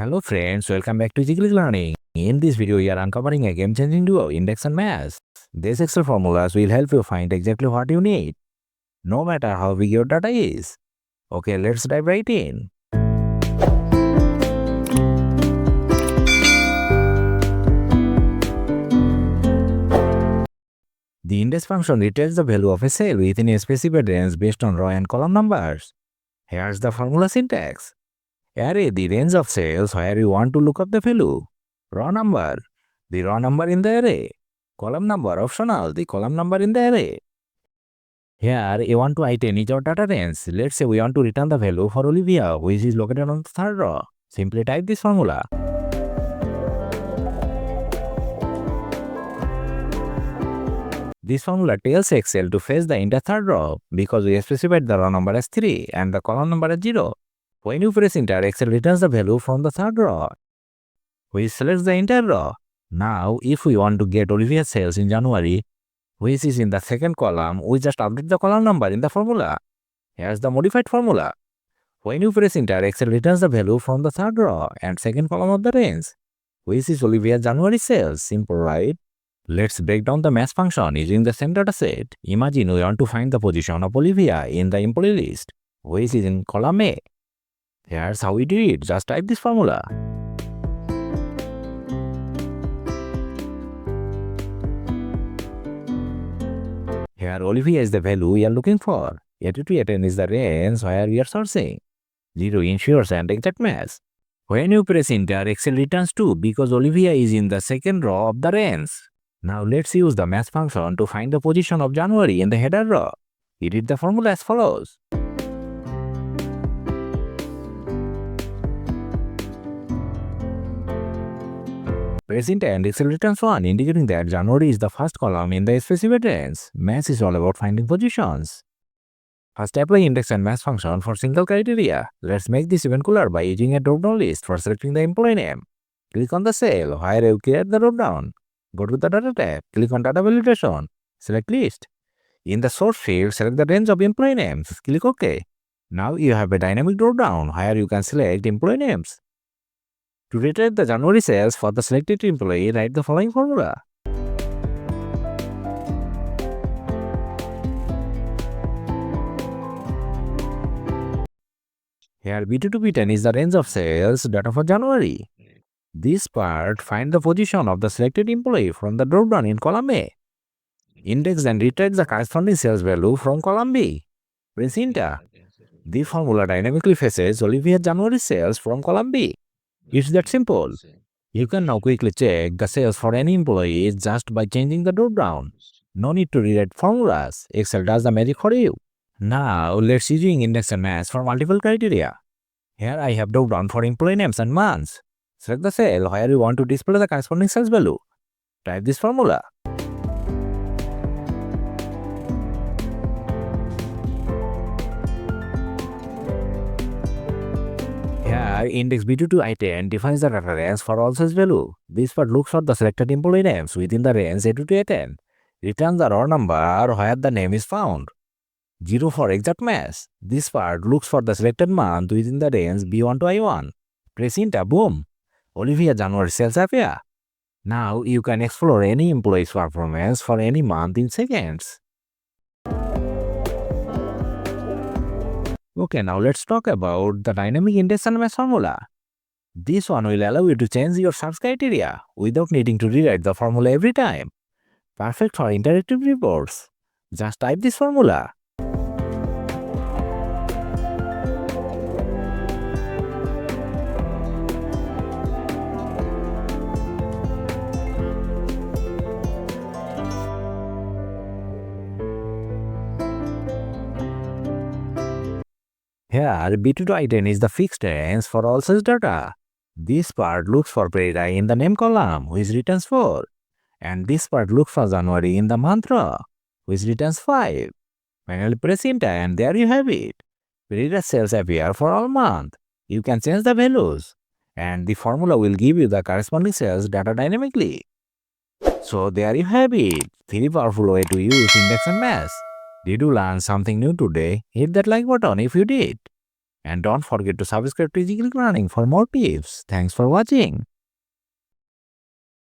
Hello friends, welcome back to Easy Learning. In this video, we are uncovering a game-changing duo, index and math. These Excel formulas will help you find exactly what you need, no matter how big your data is. Okay, let's dive right in. The index function returns the value of a cell within a specified range based on row and column numbers. Here's the formula syntax. Array the range of cells where you want to look up the value. Row number, the row number in the array. Column number optional, the column number in the array. Here, A1 to I10 is our data range. Let's say we want to return the value for Olivia, which is located on the third row. Simply type this formula. This formula tells Excel to fetch the entire third row because we specified the row number as 3 and the column number as 0. When you press enter, Excel returns the value from the third row. We select the entire row. Now, if we want to get Olivia's sales in January, which is in the second column, we just update the column number in the formula. Here's the modified formula. When you press enter, Excel returns the value from the third row and second column of the range, which is Olivia's January sales. Simple, right? Let's break down the math function using the same dataset. Imagine we want to find the position of Olivia in the employee list, which is in column A. Here's how we do it. Just type this formula. Here Olivia is the value we are looking for. A2 to A10 is the range where we are sourcing. 0 ensures an exact match. When you press enter, Excel returns 2 because Olivia is in the second row of the range. Now let's use the math function to find the position of January in the header row. Edit the formula as follows. Press enter and Excel returns 1, indicating that January is the first column in the specified range. Math is all about finding positions. First, apply index and math function for single criteria. Let's make this even cooler by using a drop-down list for selecting the employee name. Click on the cell where you create the drop-down. Go to the Data tab, click on Data Validation, select List. In the Source field, select the range of employee names. Click OK. Now you have a dynamic drop-down where you can select employee names. To retrieve the January sales for the selected employee, write the following formula. Here B2 to B10 is the range of sales data for January. This part, find the position of the selected employee from the dropdown in column A. Index and retrieve the corresponding sales value from column B. Press enter. The formula dynamically fetches Olivia's January sales from column B. It's that simple. You can now quickly check the sales for any employee just by changing the dropdown. No need to rewrite formulas. Excel does the magic for you. Now, let's using index and math for multiple criteria. Here I have dropdown for employee names and months. Select the cell where you want to display the corresponding sales value. Type this formula. Here, index B2 to I10 defines the data range for all sales value. This part looks for the selected employee names within the range A2 to A10. Returns the row number where the name is found. 0 for exact match. This part looks for the selected month within the range B1 to I1. Press enter, boom. Olivia January sales appear. Now you can explore any employee's performance for any month in seconds. Okay, now let's talk about the dynamic index and math formula. This one will allow you to change your search criteria without needing to rewrite the formula every time. Perfect for interactive reports. Just type this formula. Here, B2 to I10 is the fixed range for all such data. This part looks for Pereira in the name column, which returns 4. And this part looks for January in the month row, which returns 5. Finally, press enter and there you have it. Pereira sales appear for all month. You can change the values. And the formula will give you the corresponding sales data dynamically. So there you have it. Very powerful way to use index and math. Did you learn something new today? Hit that like button if you did. And don't forget to subscribe to Easy Click Learning for more tips. Thanks for watching.